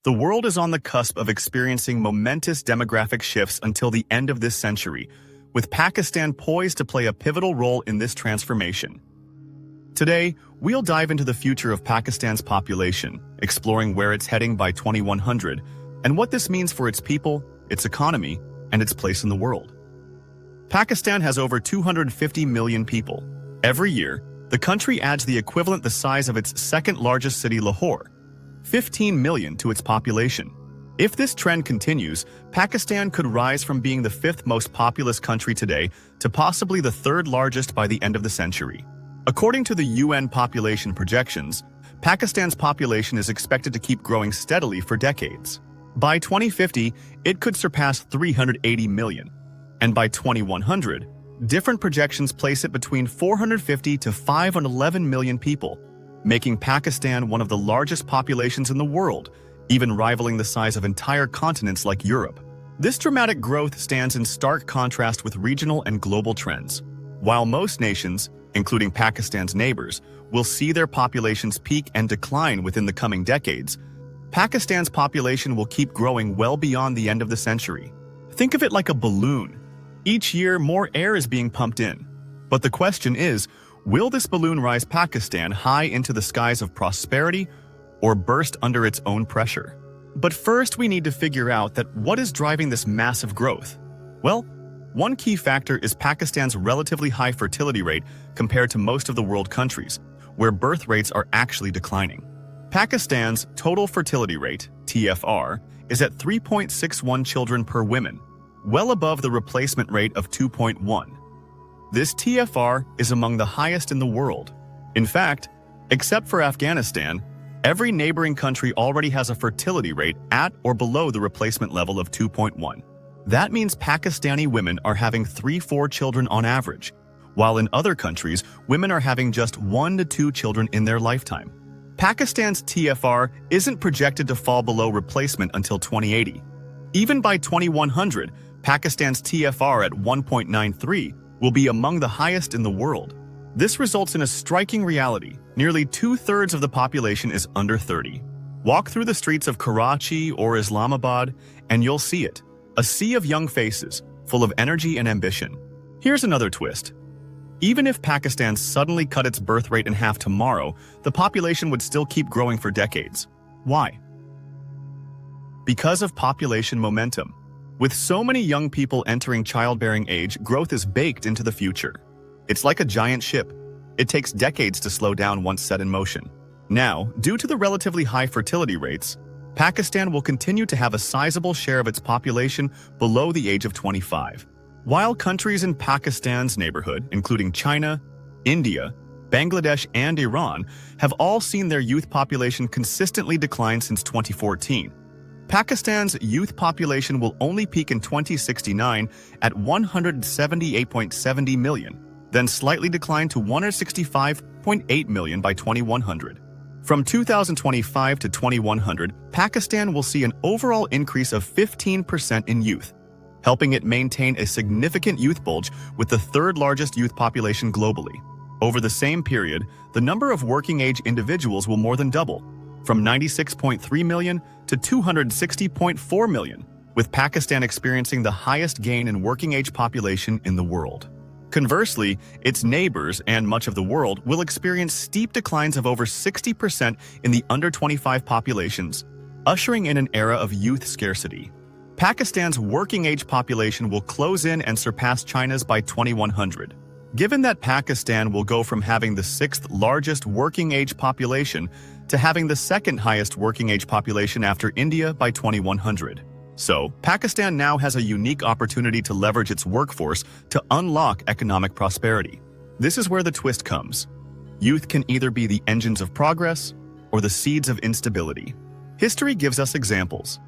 The world is on the cusp of experiencing momentous demographic shifts until the end of this century, with Pakistan poised to play a pivotal role in this transformation. Today, we'll dive into the future of Pakistan's population, exploring where it's heading by 2100, and what this means for its people, its economy, and its place in the world. Pakistan has over 250 million people. Every year, the country adds the equivalent the size of its second-largest city, Lahore, 15 million to its population. If this trend continues, Pakistan could rise from being the fifth most populous country today to possibly the third largest by the end of the century. According to the UN population projections, Pakistan's population is expected to keep growing steadily for decades. By 2050, it could surpass 380 million. And by 2100, different projections place it between 450 to 511 million people, making Pakistan one of the largest populations in the world, even rivaling the size of entire continents like Europe. This dramatic growth stands in stark contrast with regional and global trends. While most nations, including Pakistan's neighbors, will see their populations peak and decline within the coming decades, Pakistan's population will keep growing well beyond the end of the century. Think of it like a balloon. Each year, more air is being pumped in. But the question is, will this balloon rise Pakistan high into the skies of prosperity or burst under its own pressure? But first, we need to figure out that what is driving this massive growth? Well, one key factor is Pakistan's relatively high fertility rate compared to most of the world countries, where birth rates are actually declining. Pakistan's total fertility rate, TFR, is at 3.61 children per woman, well above the replacement rate of 2.1. This TFR is among the highest in the world. In fact, except for Afghanistan, every neighboring country already has a fertility rate at or below the replacement level of 2.1. That means Pakistani women are having 3-4 children on average, while in other countries, women are having just 1 to 2 children in their lifetime. Pakistan's TFR isn't projected to fall below replacement until 2080. Even by 2100, Pakistan's TFR at 1.93 will be among the highest in the world. This results in a striking reality. Nearly 2/3 of the population is under 30. Walk through the streets of Karachi or Islamabad, and you'll see it. A sea of young faces, full of energy and ambition. Here's another twist. Even if Pakistan suddenly cut its birth rate in half tomorrow, the population would still keep growing for decades. Why? Because of population momentum. With so many young people entering childbearing age, growth is baked into the future. It's like a giant ship. It takes decades to slow down once set in motion. Now, due to the relatively high fertility rates, Pakistan will continue to have a sizable share of its population below the age of 25. While countries in Pakistan's neighborhood, including China, India, Bangladesh, and Iran, have all seen their youth population consistently decline since 2014, Pakistan's youth population will only peak in 2069 at 178.70 million, then slightly decline to 165.8 million by 2100. From 2025 to 2100, Pakistan will see an overall increase of 15% in youth, helping it maintain a significant youth bulge with the third largest youth population globally. Over the same period, the number of working-age individuals will more than double, from 96.3 million to 260.4 million, with Pakistan experiencing the highest gain in working-age population in the world. Conversely, its neighbors and much of the world will experience steep declines of over 60% in the under-25 populations, ushering in an era of youth scarcity. Pakistan's working-age population will close in and surpass China's by 2100. Given that Pakistan will go from having the 6th largest working-age population to having the 2nd highest working-age population after India by 2100. So, Pakistan now has a unique opportunity to leverage its workforce to unlock economic prosperity. This is where the twist comes. Youth can either be the engines of progress or the seeds of instability. History gives us examples.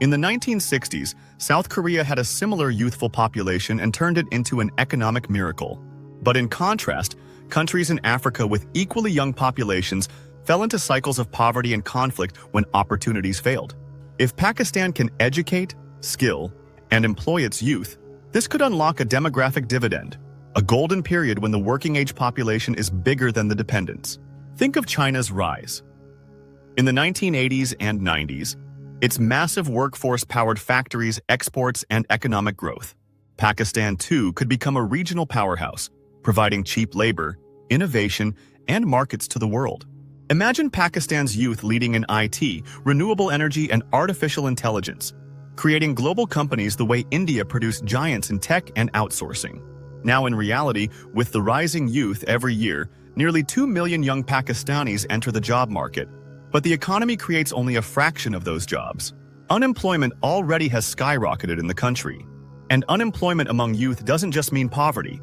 In the 1960s, South Korea had a similar youthful population and turned it into an economic miracle. But in contrast, countries in Africa with equally young populations fell into cycles of poverty and conflict when opportunities failed. If Pakistan can educate, skill, and employ its youth, this could unlock a demographic dividend, a golden period when the working-age population is bigger than the dependents. Think of China's rise. In the 1980s and 90s, its massive workforce powered factories, exports, and economic growth. Pakistan, too, could become a regional powerhouse, providing cheap labor, innovation, and markets to the world. Imagine Pakistan's youth leading in IT, renewable energy, and artificial intelligence, creating global companies the way India produced giants in tech and outsourcing. Now in reality, with the rising youth every year, nearly 2 million young Pakistanis enter the job market, but the economy creates only a fraction of those jobs. Unemployment already has skyrocketed in the country. And unemployment among youth doesn't just mean poverty.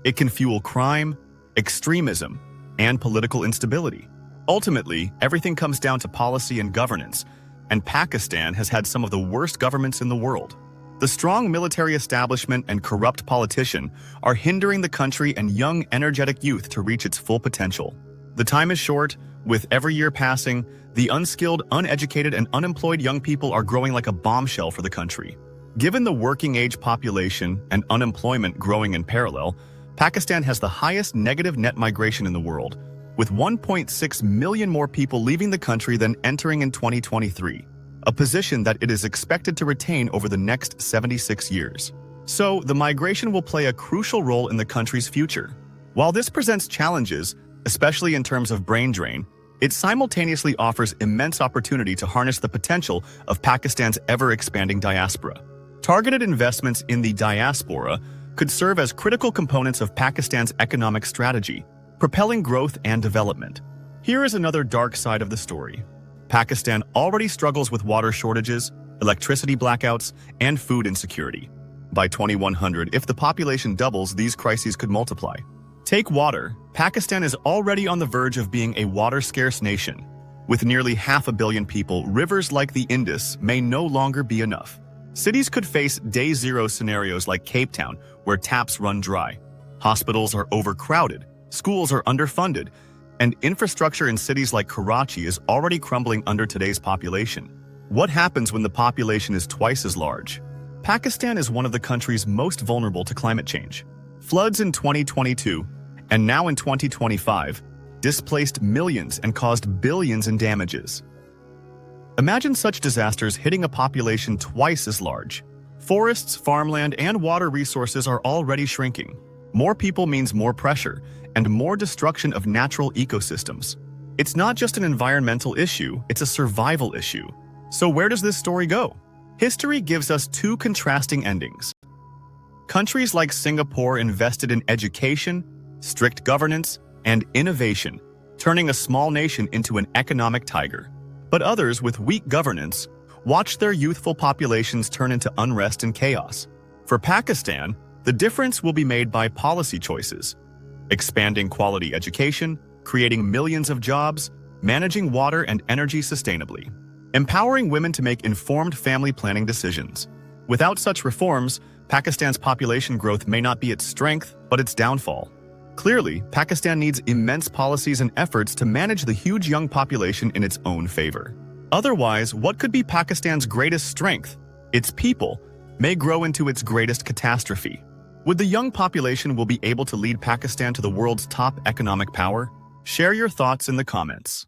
It can fuel crime, extremism, and political instability. Ultimately, everything comes down to policy and governance, and Pakistan has had some of the worst governments in the world. The strong military establishment and corrupt politician are hindering the country and young, energetic youth to reach its full potential. The time is short. With every year passing, the unskilled, uneducated, and unemployed young people are growing like a bombshell for the country. Given the working-age population and unemployment growing in parallel, Pakistan has the highest negative net migration in the world, with 1.6 million more people leaving the country than entering in 2023, a position that it is expected to retain over the next 76 years. So, the migration will play a crucial role in the country's future. While this presents challenges, especially in terms of brain drain, it simultaneously offers immense opportunity to harness the potential of Pakistan's ever-expanding diaspora. Targeted investments in the diaspora could serve as critical components of Pakistan's economic strategy, propelling growth and development. Here is another dark side of the story. Pakistan already struggles with water shortages, electricity blackouts, and food insecurity. By 2100, if the population doubles, these crises could multiply. Take water. Pakistan is already on the verge of being a water-scarce nation. With nearly 500 million people, rivers like the Indus may no longer be enough. Cities could face day zero scenarios like Cape Town, where taps run dry. Hospitals are overcrowded, schools are underfunded, and infrastructure in cities like Karachi is already crumbling under today's population. What happens when the population is twice as large? Pakistan is one of the countries most vulnerable to climate change. Floods in 2022 and now in 2025 displaced millions and caused billions in damages. Imagine such disasters hitting a population twice as large. Forests, farmland, and water resources are already shrinking. More people means more pressure and more destruction of natural ecosystems. It's not just an environmental issue, it's a survival issue. So where does this story go? History gives us two contrasting endings. Countries like Singapore invested in education, strict governance, and innovation, turning a small nation into an economic tiger. But others with weak governance watched their youthful populations turn into unrest and chaos. For Pakistan, the difference will be made by policy choices: expanding quality education, creating millions of jobs, managing water and energy sustainably, empowering women to make informed family planning decisions. Without such reforms, Pakistan's population growth may not be its strength, but its downfall. Clearly, Pakistan needs immense policies and efforts to manage the huge young population in its own favor. Otherwise, what could be Pakistan's greatest strength, its people, may grow into its greatest catastrophe. Would the young population will be able to lead Pakistan to the world's top economic power? Share your thoughts in the comments.